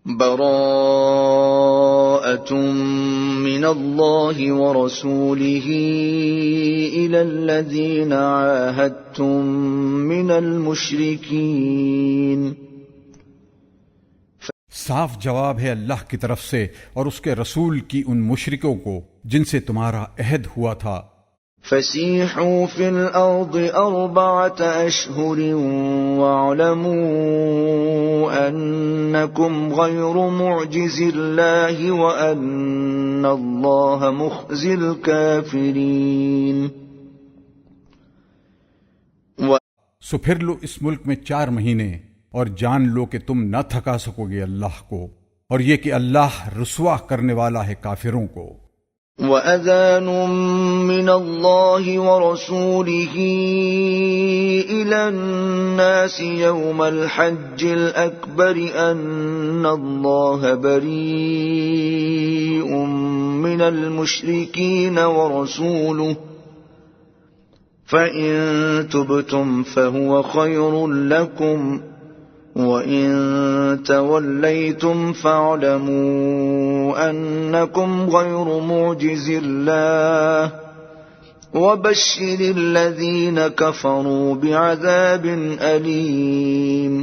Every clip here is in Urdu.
براءة من الله ورسوله إلى الذين عاهدتم من المشركين. صاف جواب ہے اللہ کی طرف سے اور اس کے رسول کی ان مشرکوں کو جن سے تمہارا عہد ہوا تھا. فسیحوا فی الارض 4 اشہر واعلموا انکم غیر معجز اللہ وان اللہ مخزی الکافرین. سو پھر لو اس ملک میں 4 مہینے اور جان لو کہ تم نہ تھکا سکو گے اللہ کو، اور یہ کہ اللہ رسوا کرنے والا ہے کافروں کو. وَأَذَانٌ مِّنَ اللَّهِ وَرَسُولِهِ إِلَى النَّاسِ يَوْمَ الْحَجِّ الْأَكْبَرِ أَنَّ اللَّهَ بَرِيءٌ مِّنَ الْمُشْرِكِينَ وَرَسُولُهُ فَإِن تُبْتُمْ فَهُوَ خَيْرٌ لَّكُمْ وَإِن تَوَلَّيْتُمْ فَاعْلَمُوا أَنَّكُمْ غَيْرُ مُعْجِزِ اللَّهِ وَبَشِّرِ الَّذِينَ كَفَرُوا بِعَذَابٍ أَلِيمٍ.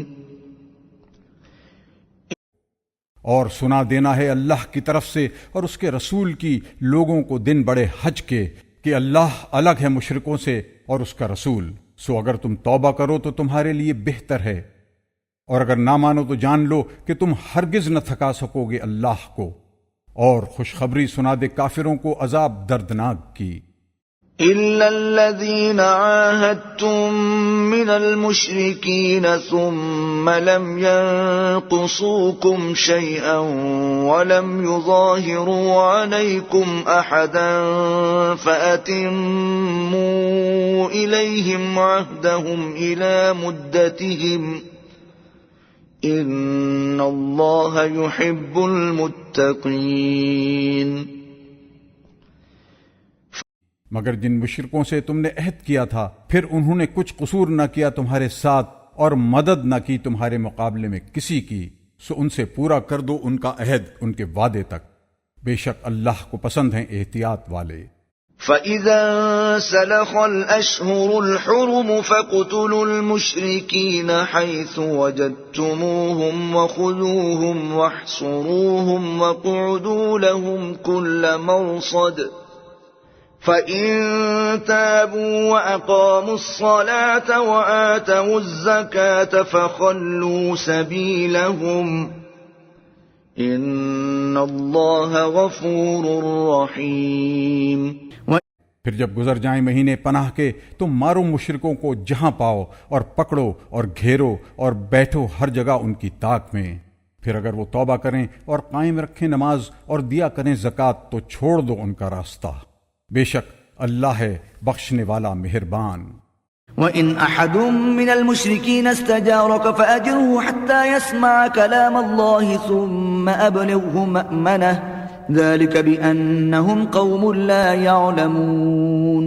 اور سنا دینا ہے اللہ کی طرف سے اور اس کے رسول کی لوگوں کو دن بڑے حج کے کہ اللہ الگ ہے مشرکوں سے اور اس کا رسول. سو اگر تم توبہ کرو تو تمہارے لیے بہتر ہے، اور اگر نہ مانو تو جان لو کہ تم ہرگز نہ تھکا سکو گے اللہ کو. اور خوشخبری سنا دے کافروں کو عذاب دردناک کی. إِلَّا الَّذِينَ عَاهَدتُّم مِّنَ الْمُشْرِكِينَ ثُمَّ لَمْ يَنقُصُوكُمْ شَيْئًا وَلَمْ يُظَاهِرُوا عَلَيْكُمْ أَحَدًا فَأَتِمُّوا إِلَيْهِمْ عَهْدَهُمْ إِلَى مُدَّتِهِمْ إِنَّ اللَّهَ يُحِبُّ الْمُتَّقِينَ. مگر جن مشرکوں سے تم نے عہد کیا تھا پھر انہوں نے کچھ قصور نہ کیا تمہارے ساتھ اور مدد نہ کی تمہارے مقابلے میں کسی کی، سو ان سے پورا کر دو ان کا عہد ان کے وعدے تک. بے شک اللہ کو پسند ہیں احتیاط والے. فَإِذَا انسَلَخَ الْأَشْهُرُ الْحُرُمُ فَاقْتُلُوا الْمُشْرِكِينَ حَيْثُ وَجَدتُّمُوهُمْ وَخُذُوهُمْ وَاحْصُرُوهُمْ وَاقْعُدُوا لَهُمْ كُلَّ مَرْصَدٍ فَإِن تَابُوا وَأَقَامُوا الصَّلَاةَ وَآتَوُا الزَّكَاةَ فَخَلُّوا سَبِيلَهُمْ إِنَّ اللَّهَ غَفُورٌ رَّحِيمٌ. پھر جب گزر جائیں مہینے پناہ کے تم مارو مشرکوں کو جہاں پاؤ اور پکڑو اور گھیرو اور بیٹھو ہر جگہ ان کی طاق میں. پھر اگر وہ توبہ کریں اور قائم رکھیں نماز اور دیا کریں زکوٰۃ تو چھوڑ دو ان کا راستہ. بے شک اللہ ہے بخشنے والا مہربان. وَإِنْ أَحَدٌ مِّنَ الْمُشْرِكِينَ اسْتَجَارَكَ فَأَجِرْهُ حَتَّى يَسْمَعَ كَلَامَ اللَّهِ ثُمَّ أَبْلِغْهُ مَأْمَنَهُ ذَلِكَ بِأَنَّهُمْ قَوْمٌ لَا يَعْلَمُونَ.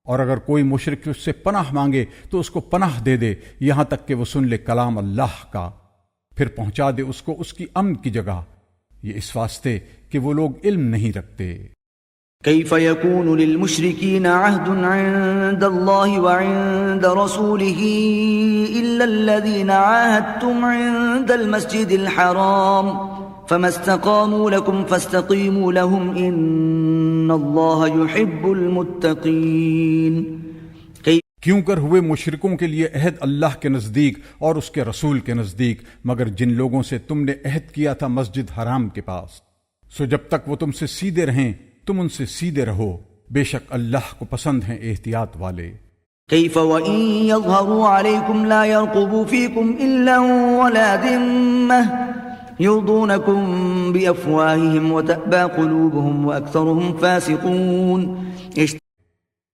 اور اگر کوئی مشرک اس سے پناہ مانگے تو اس کو پناہ دے دے یہاں تک کہ وہ سن لے کلام اللہ کا، پھر پہنچا دے اس کو اس کی امن کی جگہ، یہ اس واسطے کہ وہ لوگ علم نہیں رکھتے. كيف يكون للمشركين عهد عند الله وعند رسوله إلا الذين عاهدتم عند المسجد الحرام فما استقاموا لكم فاستقيموا لهم إن الله يحب المتقين. کیوں کر ہوئے مشرکوں کے لیے عہد اللہ کے نزدیک اور اس کے رسول کے نزدیک مگر جن لوگوں سے تم نے عہد کیا تھا مسجد حرام کے پاس. سو جب تک وہ تم سے سیدھے رہیں تم ان سے سیدھے رہو، بے شک اللہ کو پسند ہیں احتیاط والے. كيف وإن يظهروا عليكم لا يرقبوا فيكم إلا ولا ذمة يرضونكم بأفواههم وتأبى قلوبهم وأكثرهم فاسقون.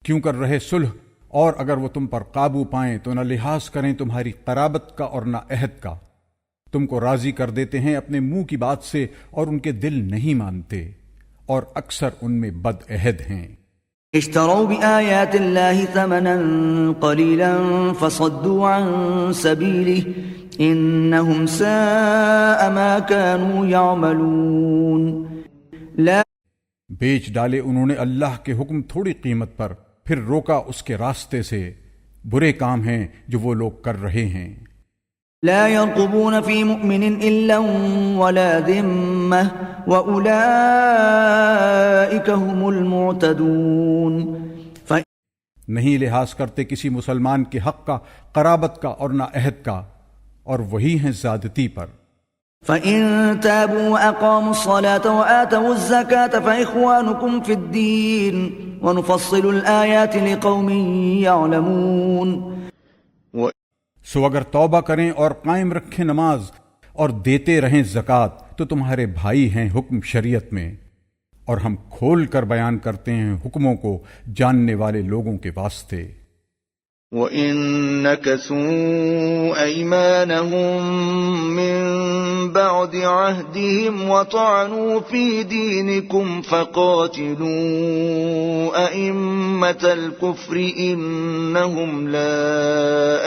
کیوں کر رہے صلح، اور اگر وہ تم پر قابو پائیں تو نہ لحاظ کریں تمہاری قرابت کا اور نہ عہد کا. تم کو راضی کر دیتے ہیں اپنے منہ کی بات سے اور ان کے دل نہیں مانتے، اور اکثر ان میں بد عہد ہیں. اشتروا بآيات الله ثمنا قليلا فصدوا عن سبيله إنهم ساء ما كانوا يعملون. لا بیچ ڈالے انہوں نے اللہ کے حکم تھوڑی قیمت پر، پھر روکا اس کے راستے سے. برے کام ہیں جو وہ لوگ کر رہے ہیں. لا يرقبون في مؤمن إلا ولا ذمة وأولئك هم المعتدون. نہیں لحاظ کرتے کسی مسلمان کے حق کا، قرابت کا اور نہ عہد کا، اور وہی ہیں زیادتی پر. فَإِن تَابُوا وَأَقَامُوا الصَّلَاةَ وَآتَوُا الزَّكَاةَ فَإِخْوَانُكُمْ فِي الدِّينِ وَنُفَصِّلُ الْآيَاتِ لِقَوْمٍ يَعْلَمُونَ. سو اگر توبہ کریں اور قائم رکھیں نماز اور دیتے رہیں زکوٰۃ تو تمہارے بھائی ہیں حکم شریعت میں، اور ہم کھول کر بیان کرتے ہیں حکموں کو جاننے والے لوگوں کے واسطے. وَإِن نَكَثُوا أَيْمَانَهُم مِّن بَعْدِ عَهْدِهِمْ وَطَعَنُوا فِي دِينِكُمْ فَقَاتِلُوا أَئِمَّةَ الْكُفْرِ إِنَّهُمْ لَا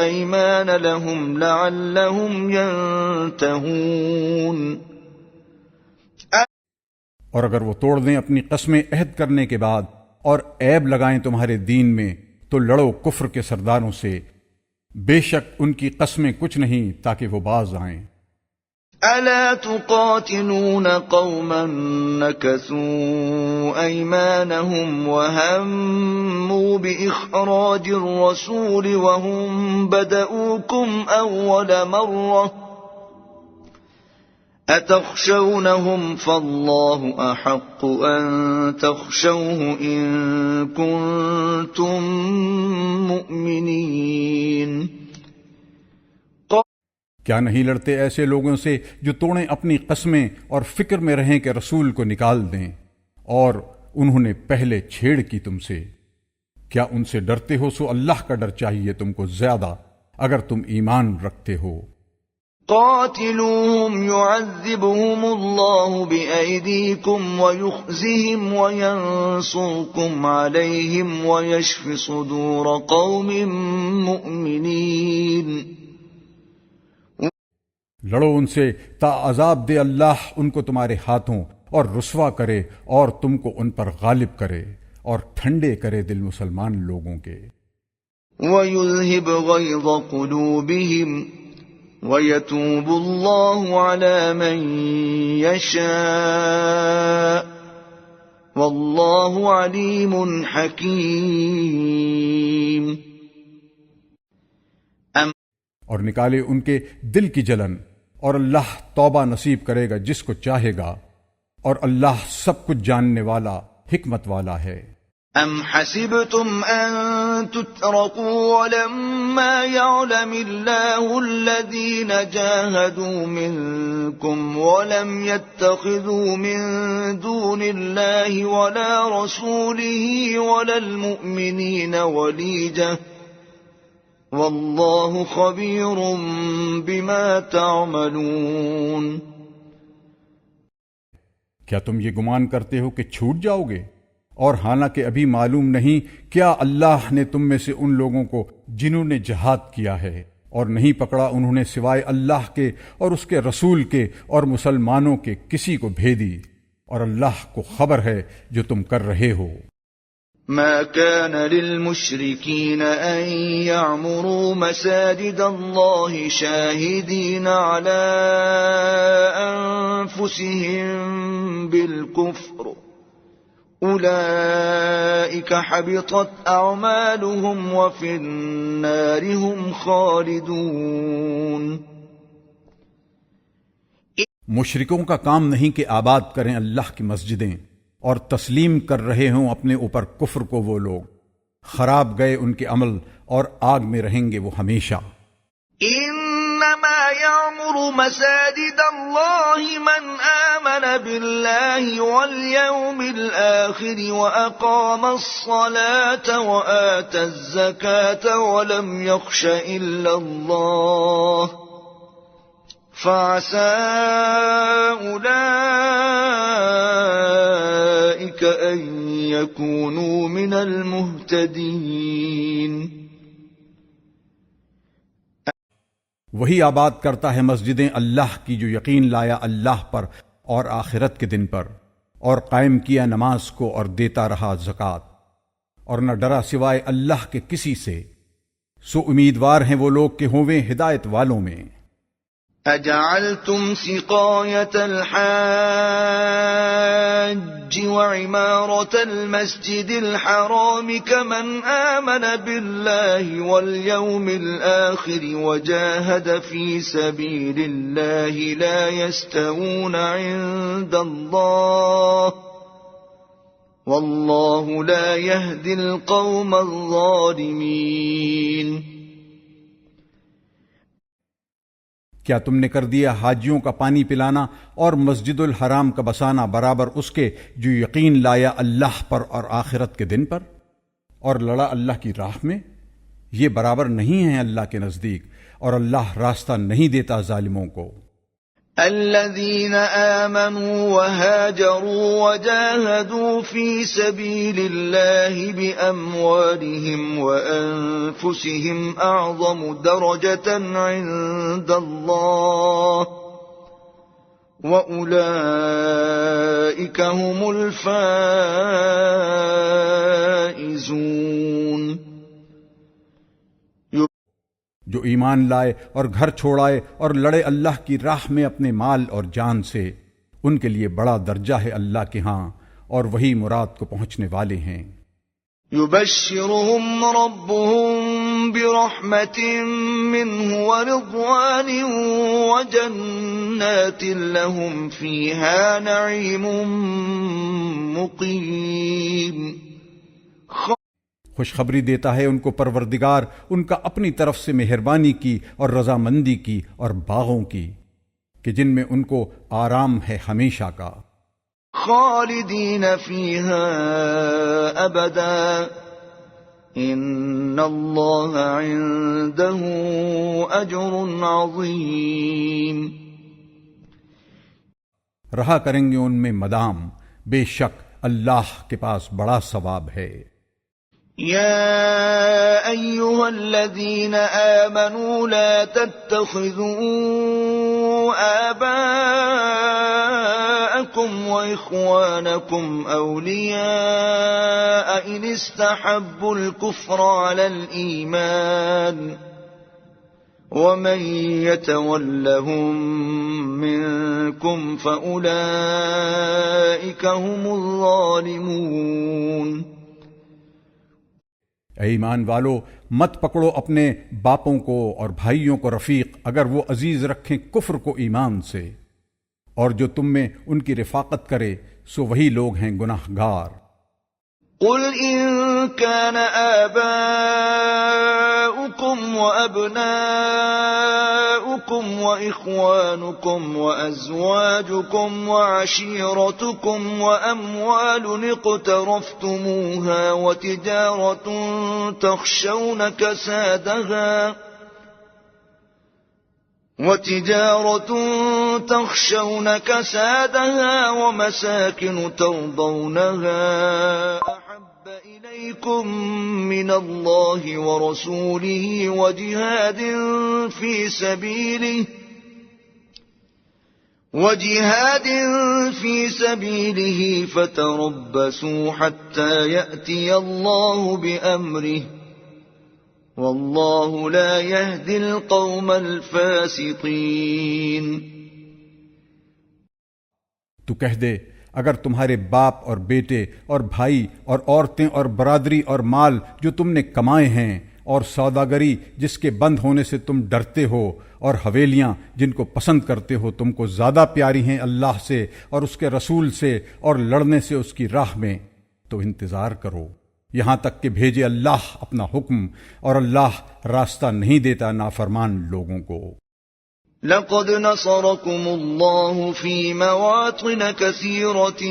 أَيْمَانَ لَهُمْ لَعَلَّهُمْ يَنْتَهُونَ. اور اگر وہ توڑ دیں اپنی قسمیں عہد کرنے کے بعد اور عیب لگائیں تمہارے دین میں، تو لڑو کفر کے سرداروں سے، بے شک ان کی قسمیں کچھ نہیں تاکہ وہ باز آئیں. أَلَا تُقَاتِلُونَ قَوْمًا نَكَثُوا أَيْمَانَهُمْ وَهَمُّوا بِإِخْرَاجِ الرَّسُولِ وَهُمْ بَدَؤُوكُمْ أَوَّلَ مَرَّةٍ أَتَخْشَوْنَهُمْ فَاللَّهُ أَحَقُّ أَن تَخْشَوْهُ إِن كُنتُم مُّؤْمِنِينَ. کیا نہیں لڑتے ایسے لوگوں سے جو توڑیں اپنی قسمیں اور فکر میں رہیں کہ رسول کو نکال دیں، اور انہوں نے پہلے چھیڑ کی تم سے. کیا ان سے ڈرتے ہو؟ سو اللہ کا ڈر چاہیے تم کو زیادہ اگر تم ایمان رکھتے ہو. قاتلوهم يعذبهم الله بأيديكم ويخزهم وينصركم عليهم ويشف صدور قوم مؤمنين. لڑو ان سے تا عذاب دے اللہ ان کو تمہارے ہاتھوں، اور رسوا کرے اور تم کو ان پر غالب کرے اور ٹھنڈے کرے دل مسلمان لوگوں کے. وَيُذْهِبْ غَيْظَ قُلُوبِهِمْ وَيَتُوبُ اللَّهُ عَلَى مَن يَشَاءُ وَاللَّهُ عَلِيمٌ حَكِيمٌ. اور نکالے ان کے دل کی جلن، اور اللہ توبہ نصیب کرے گا جس کو چاہے گا، اور اللہ سب کچھ جاننے والا، حکمت والا ہے. أَمْ حَسِبْتُمْ أَن تُتْرَكُوا وَلَمَّا يَعْلَمِ اللَّهُ الَّذِينَ جَاهَدُوا مِنكُمْ وَلَمْ يَتَّخِذُوا مِن دُونِ اللَّهِ وَلَا رَسُولِهِ وَلَا الْمُؤْمِنِينَ وَلِيجَةً وَاللَّهُ خَبِيرٌ بِمَا تَعْمَلُونَ. کیا تم یہ گمان کرتے ہو کہ چھوٹ جاؤ گے؟ اور حالانکہ ابھی معلوم نہیں کیا اللہ نے تم میں سے ان لوگوں کو جنہوں نے جہاد کیا ہے، اور نہیں پکڑا انہوں نے سوائے اللہ کے اور اس کے رسول کے اور مسلمانوں کے کسی کو بھیدی، اور اللہ کو خبر ہے جو تم کر رہے ہو. ما كان للمشركين أن يعمروا مساجد الله شاهدين على أنفسهم بالكفر أولئك حبطت أعمالهم وفي النار هم خالدون. مشرکوں کا کام نہیں کہ آباد کریں اللہ کی مسجدیں اور تسلیم کر رہے ہوں اپنے اوپر کفر کو وہ لوگ، خراب گئے ان کے عمل اور آگ میں رہیں گے وہ ہمیشہ. انما يعمر مساجد الله من آمن بالله واليوم الآخر وأقام الصلاة وآتى الزكاة ولم يخش إلا الله فعسى أولئك أن يكونوا من المهتدين. وہی آباد کرتا ہے مسجدیں اللہ کی جو یقین لایا اللہ پر اور آخرت کے دن پر، اور قائم کیا نماز کو اور دیتا رہا زکوٰۃ، اور نہ ڈرا سوائے اللہ کے کسی سے، سو امیدوار ہیں وہ لوگ کہ ہوویں ہدایت والوں میں۔ أجعلتم سقاية الحاج وعمارة المسجد الحرام كمن آمن بالله واليوم الآخر وجاهد في سبيل الله لا يستوون عند الله والله لا يهدي القوم الظالمين۔ کیا تم نے کر دیا حاجیوں کا پانی پلانا اور مسجد الحرام کا بسانا برابر اس کے جو یقین لایا اللہ پر اور آخرت کے دن پر اور لڑا اللہ کی راہ میں؟ یہ برابر نہیں ہیں اللہ کے نزدیک، اور اللہ راستہ نہیں دیتا ظالموں کو۔ الذين آمنوا وهاجروا وجاهدوا في سبيل الله بأموالهم وأنفسهم أعظم درجة عند الله وأولئك هم الفائزون۔ جو ایمان لائے اور گھر چھوڑائے اور لڑے اللہ کی راہ میں اپنے مال اور جان سے، ان کے لیے بڑا درجہ ہے اللہ کے ہاں، اور وہی مراد کو پہنچنے والے ہیں۔ يبشرهم ربهم برحمة منه ورضوان وجنات لهم فيها نعيم مقيم۔ خوشخبری دیتا ہے ان کو پروردگار ان کا اپنی طرف سے مہربانی کی اور رضامندی کی اور باغوں کی کہ جن میں ان کو آرام ہے ہمیشہ کا۔ خالدین فیہا ابدا ان اللہ عنده اجر عظیم۔ رہا کریں گے ان میں مدام، بے شک اللہ کے پاس بڑا ثواب ہے۔ يا أيها الذين آمنوا لا تتخذوا آباءكم وإخوانكم أولياء إن استحبوا الكفر على الإيمان ومن يتولهم منكم فأولئك هم الظالمون۔ اے ایمان والو، مت پکڑو اپنے باپوں کو اور بھائیوں کو رفیق اگر وہ عزیز رکھیں کفر کو ایمان سے، اور جو تم میں ان کی رفاقت کرے سو وہی لوگ ہیں گناہ گار۔ قل إن كان آباؤكم وأبناؤكم وإخوانكم وأزواجكم وعشيرتكم وأموال اقترفتموها وتجارة تخشون كسادها ومساكن ترضونها أحب إليكم من الله ورسوله وجهاد في سبيله فتربصوا حتى يأتي الله بأمره واللہ لا يهدي القوم الفاسقین۔ تو کہہ دے اگر تمہارے باپ اور بیٹے اور بھائی اور عورتیں اور برادری اور مال جو تم نے کمائے ہیں اور سوداگری جس کے بند ہونے سے تم ڈرتے ہو اور حویلیاں جن کو پسند کرتے ہو تم کو زیادہ پیاری ہیں اللہ سے اور اس کے رسول سے اور لڑنے سے اس کی راہ میں، تو انتظار کرو یہاں تک کہ بھیجے اللہ اپنا حکم، اور اللہ راستہ نہیں دیتا نافرمان لوگوں کو۔ لقد نصركم الله في مواطن كثيرة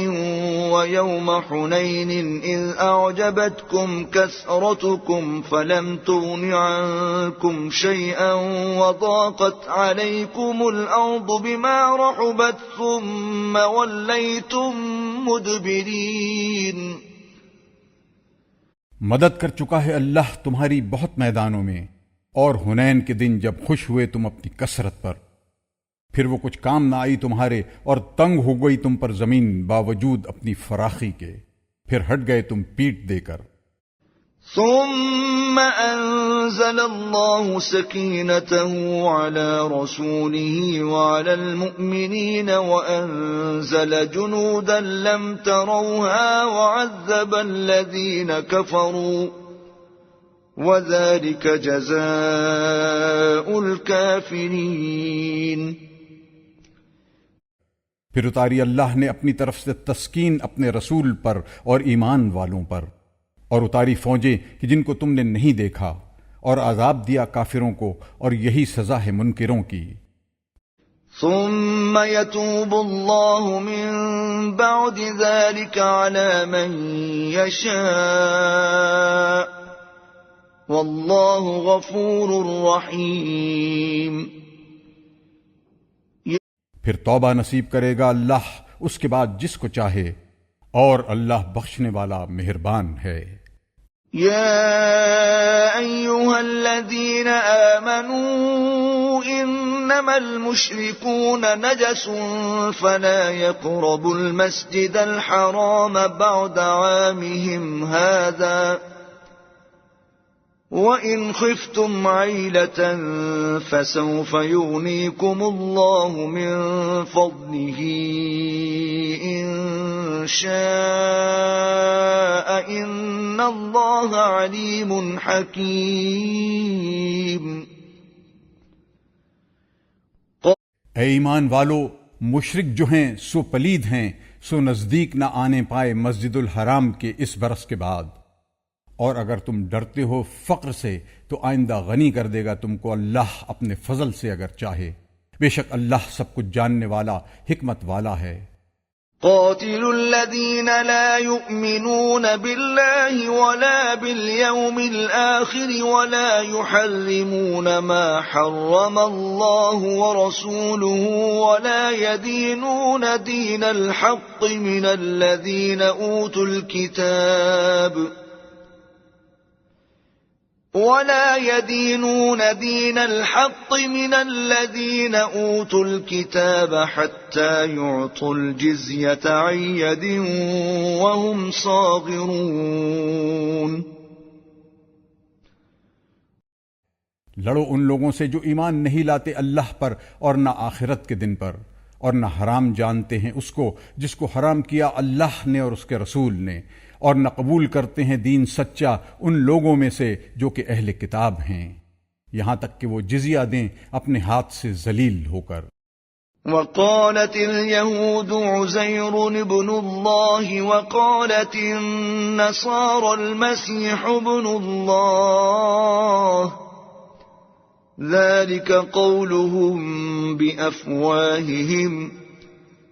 ويوم حنين إذ أعجبتكم كثرتكم فلم تغن عنكم شيئا وضاقت عليكم الأرض بما رحبت ثم وليتم مدبرين۔ مدد کر چکا ہے اللہ تمہاری بہت میدانوں میں، اور حنین کے دن جب خوش ہوئے تم اپنی کثرت پر، پھر وہ کچھ کام نہ آئی تمہارے، اور تنگ ہو گئی تم پر زمین باوجود اپنی فراخی کے، پھر ہٹ گئے تم پیٹ دے کر۔ ثم أنزل الله سكينته على رسوله وعلى المؤمنين وأنزل جنودا لم تروها وعذب الذين كفروا وذلك جزاء الكافرين۔ پھر اتاری اللہ نے اپنی طرف سے تسکین اپنے رسول پر اور ایمان والوں پر، اور اتاری فوجیں کہ جن کو تم نے نہیں دیکھا، اور عذاب دیا کافروں کو، اور یہی سزا ہے منکروں کی۔ ثم يتوب الله من بعد ذلك على من يشاء والله غفور رحيم۔ پھر توبہ نصیب کرے گا اللہ اس کے بعد جس کو چاہے، اور اللہ بخشنے والا مہربان ہے۔ يا أيها الذين آمنوا إنما المشركون نجس فلا يقربوا المسجد الحرام بعد عامهم هذا وَإِنْ خِفْتُمْ عَيْلَةً فَسَوْفَ يُغْنِيكُمُ اللَّهُ مِنْ فَضْلِهِ إِنْ شَاءَ إِنَّ اللَّهَ عَلِيمٌ حَكِيمٌ۔ اے ایمان والو، مشرک جو ہیں سو پلید ہیں، سو نزدیک نہ آنے پائے مسجد الحرام کے اس برس کے بعد، اور اگر تم ڈرتے ہو فقر سے تو آئندہ غنی کر دے گا تم کو اللہ اپنے فضل سے اگر چاہے، بے شک اللہ سب کچھ جاننے والا حکمت والا ہے۔ قاتلوا الذين لا يؤمنون بالله ولا باليوم الآخر ولا يحرمون ما حرم الله ورسوله ولا يدينون دين الحق من الذين أوتوا الكتاب حتى يعطوا الجزية عن يد وهم صاغرون۔ لڑو ان لوگوں سے جو ایمان نہیں لاتے اللہ پر اور نہ آخرت کے دن پر، اور نہ حرام جانتے ہیں اس کو جس کو حرام کیا اللہ نے اور اس کے رسول نے، اور نہ قبول کرتے ہیں دین سچا ان لوگوں میں سے جو کہ اہل کتاب ہیں، یہاں تک کہ وہ جزیہ دیں اپنے ہاتھ سے ذلیل ہو کر۔ وقالت اليهود عزير ابن الله وقالت النصارى المسيح ابن الله ذلك قولهم بأفواههم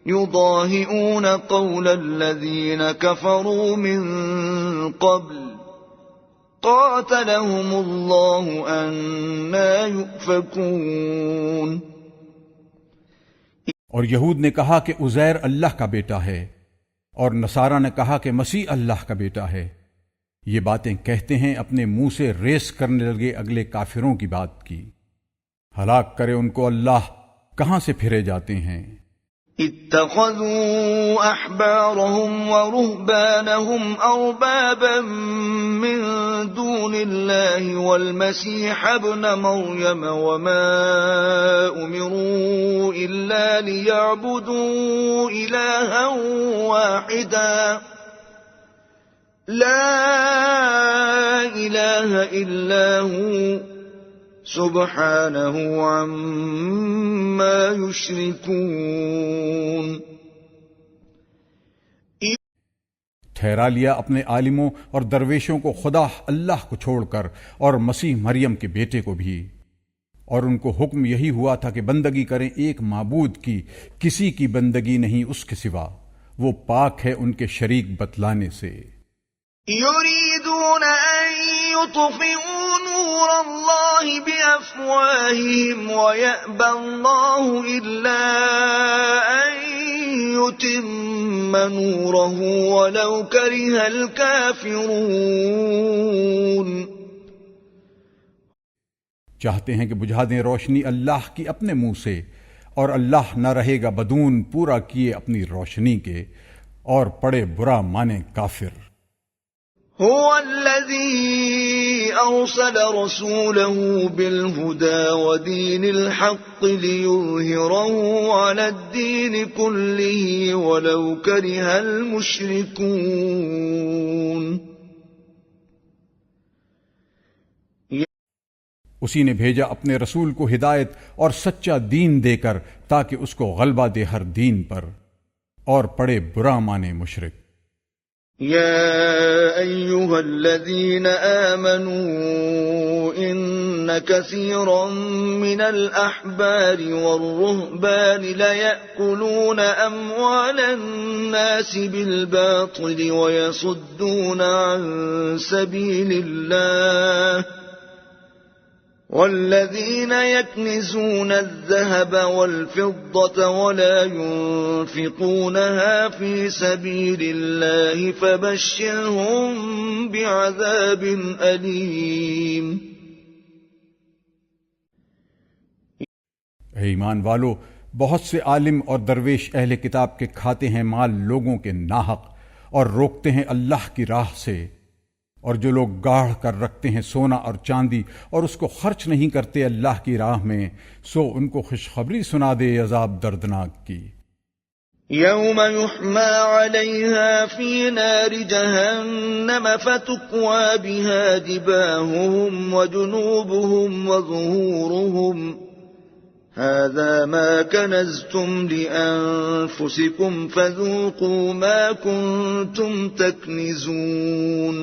يضاهئون قول الذين كفروا من قبل قاتلهم الله أنى يؤفكون۔ اور یہود نے کہا کہ عزیر اللہ کا بیٹا ہے، اور نصارہ نے کہا کہ مسیح اللہ کا بیٹا ہے، یہ باتیں کہتے ہیں اپنے منہ سے ریس کرنے لگے اگلے کافروں کی بات کی، ہلاک کرے ان کو اللہ، کہاں سے پھرے جاتے ہیں۔ اتخذوا احبارهم ورهبانهم اربابا من دون الله والمسيح ابن مريم وما امروا الا ليعبدوا الها واحدا لا اله الا هو سبحانہ عما یشرکون۔ ٹھہرا لیا اپنے عالموں اور درویشوں کو خدا اللہ کو چھوڑ کر، اور مسیح مریم کے بیٹے کو بھی، اور ان کو حکم یہی ہوا تھا کہ بندگی کریں ایک معبود کی، کسی کی بندگی نہیں اس کے سوا، وہ پاک ہے ان کے شریک بتلانے سے۔ يريدون أن يطفئوا نور الله بأفواههم ويأبى الله إلا أن يتم نوره ولو كره الكافرون۔ چاہتے ہیں کہ بجھا دیں روشنی اللہ کی اپنے منہ سے، اور اللہ نہ رہے گا بدون پورا کیے اپنی روشنی کے، اور پڑے برا مانے کافر۔ هو الذي أرسل رسوله بالهدى ودين الحق ليظهره على الدين كله ولو كره المشركون۔ اسی نے بھیجا اپنے رسول کو ہدایت اور سچا دین دے کر تاکہ اس کو غلبہ دے ہر دین پر، اور پڑے برا مانے مشرک۔ يا أيها الذين آمنوا إن كثيرا من الأحبار والرهبان ليأكلون أموال الناس بالباطل ويصدون عن سبيل الله والذين يكنزون الذهب والفضة ولا ينفقونها في سبيل الله فبشرهم بعذاب أليم۔ اے ایمان والو، بہت سے عالم اور درویش اہل کتاب کے کھاتے ہیں مال لوگوں کے ناحق اور روکتے ہیں اللہ کی راہ سے، اور جو لوگ گاڑھ کر رکھتے ہیں سونا اور چاندی اور اس کو خرچ نہیں کرتے اللہ کی راہ میں، سو ان کو خوشخبری سنا دے عذاب دردناک کی۔ يوم يحمى عليها في نار جهنم فتكوى بها جباههم وجنوبهم وظهورهم هذا ما كنزتم لأنفسكم فذوقوا ما كنتم تكنزون۔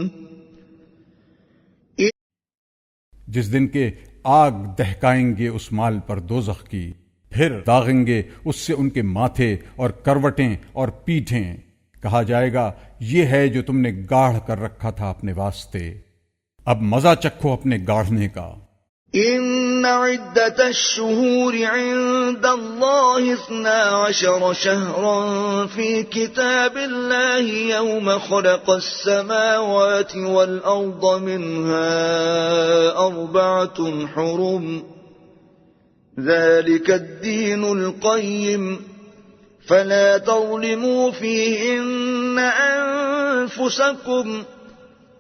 جس دن کے آگ دہکائیں گے اس مال پر دوزخ کی، پھر داغیں گے اس سے ان کے ماتھے اور کروٹیں اور پیٹھیں، کہا جائے گا یہ ہے جو تم نے گاڑھ کر رکھا تھا اپنے واسطے، اب مزہ چکھو اپنے گاڑھنے کا۔ إن عدة الشهور عند الله 12 شهرا في كتاب الله يوم خلق السماوات والأرض منها 4 حرم ذلك الدين القيم فلا تظلموا فيهن أنفسكم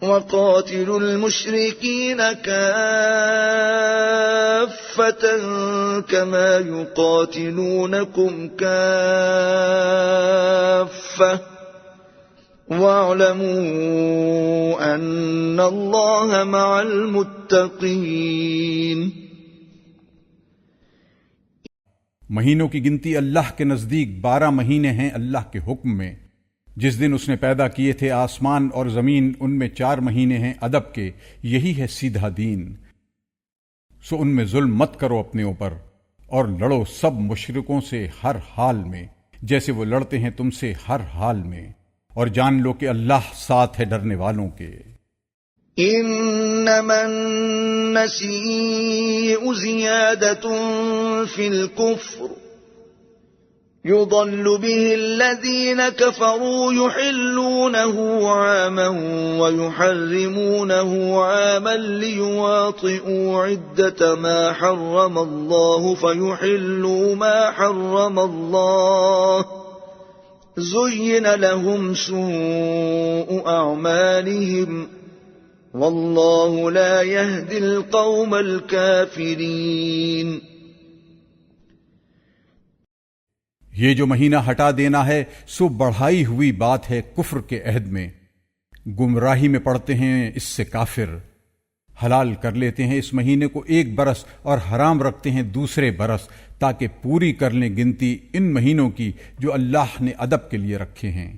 وقاتلوا المشركين كافة كما يقاتلونكم كافة واعلموا أن الله مع المتقين۔ مہینوں کی گنتی اللہ کے نزدیک 12 مہینے ہیں اللہ کے حکم میں۔ جس دن اس نے پیدا کیے تھے آسمان اور زمین، ان میں 4 مہینے ہیں ادب کے، یہی ہے سیدھا دین۔ سو ان میں ظلم مت کرو اپنے اوپر، اور لڑو سب مشرکوں سے ہر حال میں جیسے وہ لڑتے ہیں تم سے ہر حال میں، اور جان لو کہ اللہ ساتھ ہے ڈرنے والوں کے۔ انما النسيء زيادة في الكفر يضل به الذين كفروا يحلونه عاما ويحرمونه عاما ليواطئوا عدة ما حرم الله فيحلوا ما حرم الله زين لهم سوء أعمالهم والله لا يهدي القوم الكافرين۔ یہ جو مہینہ ہٹا دینا ہے سو بڑھائی ہوئی بات ہے کفر کے عہد میں، گمراہی میں پڑتے ہیں اس سے کافر۔ حلال کر لیتے ہیں اس مہینے کو 1 برس اور حرام رکھتے ہیں دوسرے برس، تاکہ پوری کر لیں گنتی ان مہینوں کی جو اللہ نے ادب کے لیے رکھے ہیں۔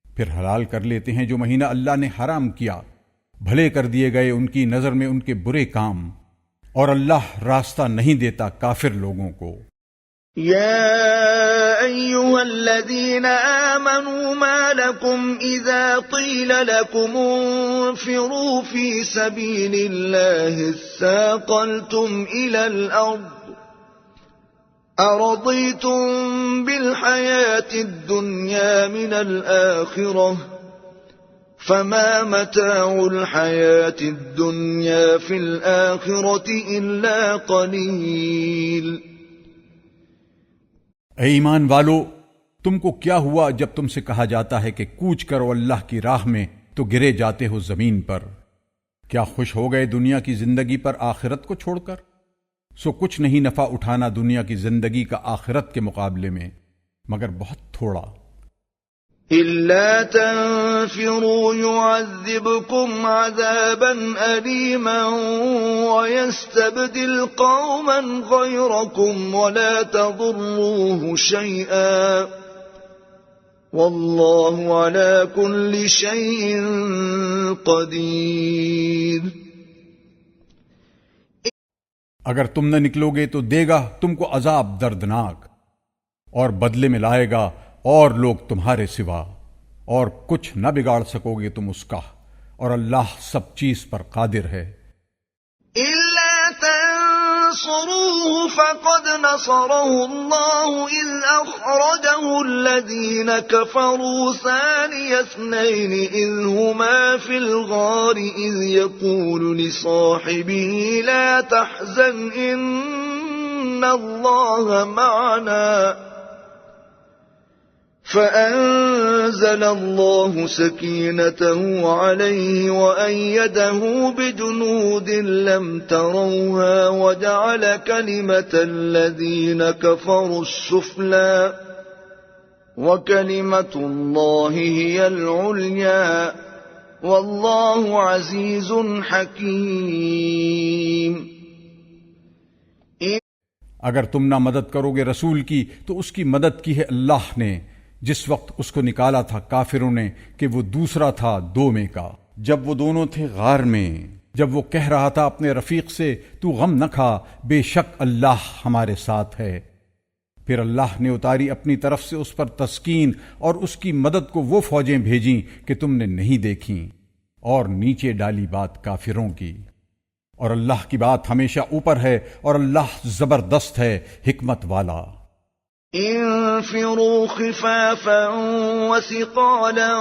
پھر حلال کر لیتے ہیں جو مہینہ اللہ نے حرام کیا، بھلے کر دیے گئے ان کی نظر میں ان کے برے کام، اور اللہ راستہ نہیں دیتا کافر لوگوں کو۔ يا أيها الذين آمنوا ما لكم إذا قيل لكم انفروا في سبيل الله اثاقلتم إلى الأرض أرضيتم بالحياة الدنيا من الآخرة فما متاع الحياة الدنيا في الآخرة إلا قليل۔ اے ایمان والو، تم کو کیا ہوا جب تم سے کہا جاتا ہے کہ کوچ کرو اللہ کی راہ میں تو گرے جاتے ہو زمین پر؟ کیا خوش ہو گئے دنیا کی زندگی پر آخرت کو چھوڑ کر؟ سو کچھ نہیں نفع اٹھانا دنیا کی زندگی کا آخرت کے مقابلے میں، مگر بہت تھوڑا۔ إلا تنفروا يعذبكم عذابا أليما ويستبدل قوما غيركم ولا تضروه شيئا والله على كل شيء قدير۔ اگر تم نہ نکلو گے تو دے گا تم کو عذاب دردناک، اور بدلے میں لائے گا اور لوگ تمہارے سوا، اور کچھ نہ بگاڑ سکو گے تم اس کا، اور اللہ سب چیز پر قادر ہے۔ إلا تنصروه فقد نصره الله إذ أخرجه الذين كفروا ثاني اثنين إذ هما في الغار إذ يقول لصاحبه لا تحزن إن الله معنا فأنزل الله سكينته عليه وأيده بجنود لم تروها وجعل كلمة الذين كفروا السفلى وكلمة الله هي العليا والله عزيز حكيم۔ اگر تم نہ مدد کرو گے رسول کی تو اس کی مدد کی ہے اللہ نے جس وقت اس کو نکالا تھا کافروں نے کہ وہ دوسرا تھا دو میں کا، جب وہ دونوں تھے غار میں، جب وہ کہہ رہا تھا اپنے رفیق سے تو غم نہ کھا، بے شک اللہ ہمارے ساتھ ہے۔ پھر اللہ نے اتاری اپنی طرف سے اس پر تسکین اور اس کی مدد کو وہ فوجیں بھیجیں کہ تم نے نہیں دیکھیں، اور نیچے ڈالی بات کافروں کی، اور اللہ کی بات ہمیشہ اوپر ہے، اور اللہ زبردست ہے، حکمت والا۔ انفروا خفافا وثقالا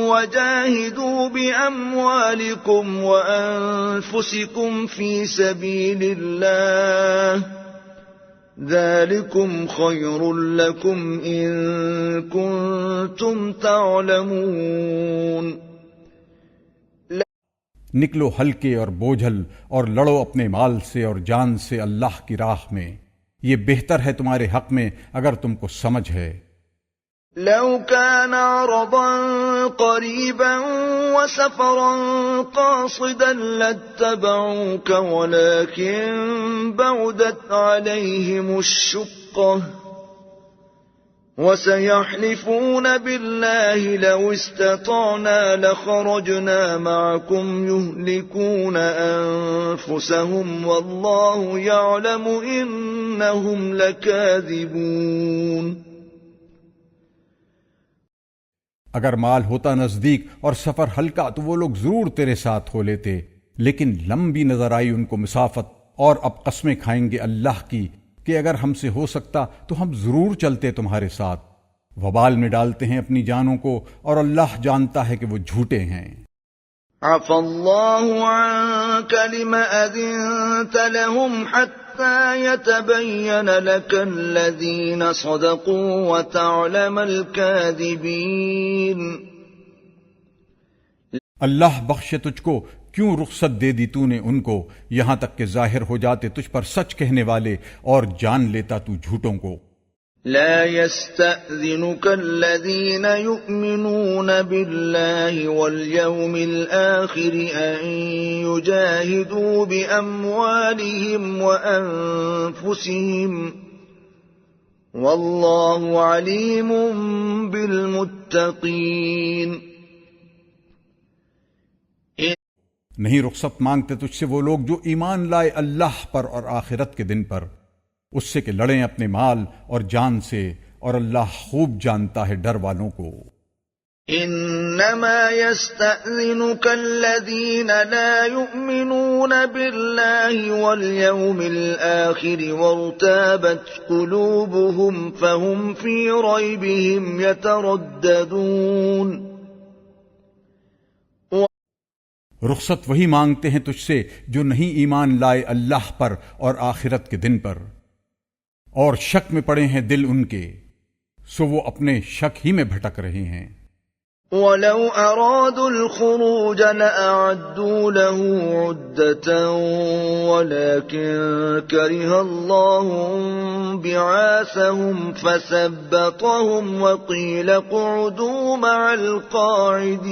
وجاهدوا بأموالكم وأنفسكم في سبيل الله ذلكم خير لكم إن كنتم تعلمون۔ نکلو ہلکے اور بوجھل اور لڑو اپنے مال سے اور جان سے اللہ کی راہ میں، یہ بہتر ہے تمہارے حق میں اگر تم کو سمجھ ہے۔ لو كان عرضا قريبا وسفرا قاصدا لاتبعوك ولكن بعدت عليهم الشقة وسيحلفون بالله لو استطعنا لخرجنا معكم يهلكون أنفسهم والله يعلم إنهم لكاذبون۔ اگر مال ہوتا نزدیک اور سفر ہلکا تو وہ لوگ ضرور تیرے ساتھ ہو لیتے، لیکن لمبی نظر آئی ان کو مسافت، اور اب قسمیں کھائیں گے اللہ کی کہ اگر ہم سے ہو سکتا تو ہم ضرور چلتے تمہارے ساتھ، وبال میں ڈالتے ہیں اپنی جانوں کو، اور اللہ جانتا ہے کہ وہ جھوٹے ہیں۔ عفى الله عنك لما أذنت لهم حتى يتبين لك الذين صدقوا وتعلم الكاذبين۔ اللہ بخشے تجھ کو، کیوں رخصت دے دی تو نے ان کو، یہاں تک کہ ظاہر ہو جاتے تجھ پر سچ کہنے والے اور جان لیتا تو جھوٹوں کو۔ لا يستأذنك الذين يؤمنون بالله واليوم الآخر أن يجاهدوا بأموالهم وأنفسهم والله عليم بالمتقين۔ نہیں رخصت مانگتے تجھ سے وہ لوگ جو ایمان لائے اللہ پر اور آخرت کے دن پر، اس سے کہ لڑیں اپنے مال اور جان سے، اور اللہ خوب جانتا ہے ڈر والوں کو۔ انما يستأذنك الذين لا يؤمنون بالله واليوم الآخر وارتابت قلوبهم فهم في ريبهم يترددون۔ رخصت وہی مانگتے ہیں تجھ سے جو نہیں ایمان لائے اللہ پر اور آخرت کے دن پر، اور شک میں پڑے ہیں دل ان کے، سو وہ اپنے شک ہی میں بھٹک رہے ہیں۔ وَلَوْ أَرَادُوا الْخُرُوجَ لَأَعَدُّوا لَهُ عُدَّةً وَلَكِنْ كَرِهَ اللَّهُ انبِعَاثَهُمْ فَثَبَّطَهُمْ وَقِيلَ اقْعُدُوا مَعَ الْقَاعِدِينَ۔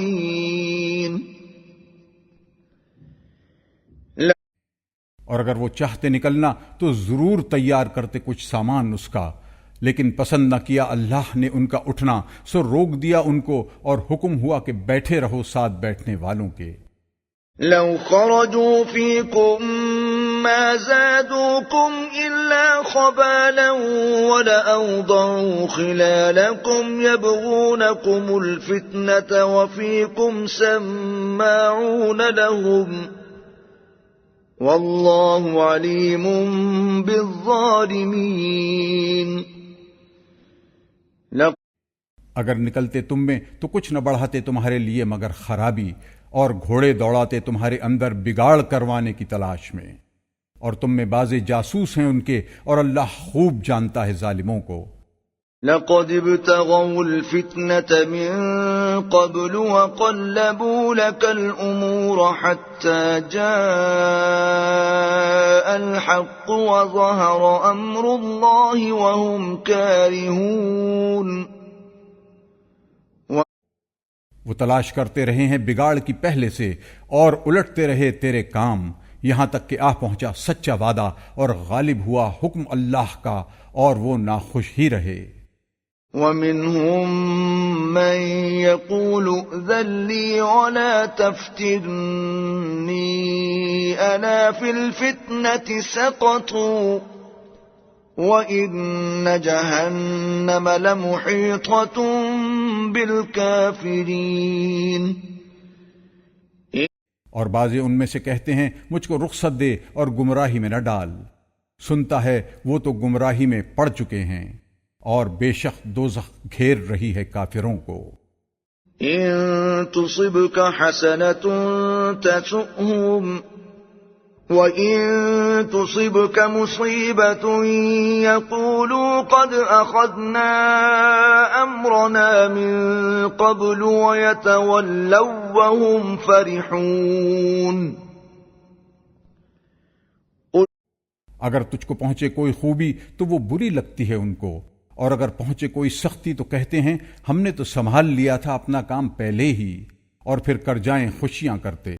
اور اگر وہ چاہتے نکلنا تو ضرور تیار کرتے کچھ سامان اس کا، لیکن پسند نہ کیا اللہ نے ان کا اٹھنا، سو روک دیا ان کو اور حکم ہوا کہ بیٹھے رہو ساتھ بیٹھنے والوں کے۔ لو خرجوا فيكم ما زادوكم إلا خبالا ولأوضعوا خلالكم يبغونكم الفتنة وفيكم سماعون لهم واللہ علیم بالظالمین۔ اگر نکلتے تم میں تو کچھ نہ بڑھاتے تمہارے لیے مگر خرابی، اور گھوڑے دوڑاتے تمہارے اندر بگاڑ کروانے کی تلاش میں، اور تم میں بعض جاسوس ہیں ان کے، اور اللہ خوب جانتا ہے ظالموں کو۔ لقد ابتغوا الفتنة من قبل وقلبوا لك الأمور حتى جاء الحق وظهر أمر الله وهم كارهون۔ وہ تلاش کرتے رہے ہیں بگاڑ کی پہلے سے، اور الٹتے رہے تیرے کام، یہاں تک کہ آ پہنچا سچا وعدہ اور غالب ہوا حکم اللہ کا، اور وہ ناخوش ہی رہے۔ وَمِنْهُمْ مَنْ يَقُولُ ائْذَنْ لِي وَلَا تَفْتِنِّي أَلَا فِي الْفِتْنَةِ سَقَطُوا وَإِنَّ جَهَنَّمَ لَمُحِيطَةٌ بِالْكَافِرِينَ۔ اور بعضے ان میں سے کہتے ہیں مجھ کو رخصت دے اور گمراہی میں نہ ڈال، سنتا ہے وہ تو گمراہی میں پڑ چکے ہیں، اور بے شک دوزخ گھیر رہی ہے کافروں کو۔ ان تصبك حسنة تسؤهم وَإِن تُصِبْكَ مُصِيبَةٌ يَقُولُوا قَدْ أَخَذْنَا أَمْرَنَا مِن قَبْلُ وَيَتَوَلَّوْا وَهُمْ فَرِحُونَ۔ اگر تجھ کو پہنچے کوئی خوبی تو وہ بری لگتی ہے ان کو، اور اگر پہنچے کوئی سختی تو کہتے ہیں ہم نے تو سنبھال لیا تھا اپنا کام پہلے ہی، اور پھر کر جائیں خوشیاں کرتے۔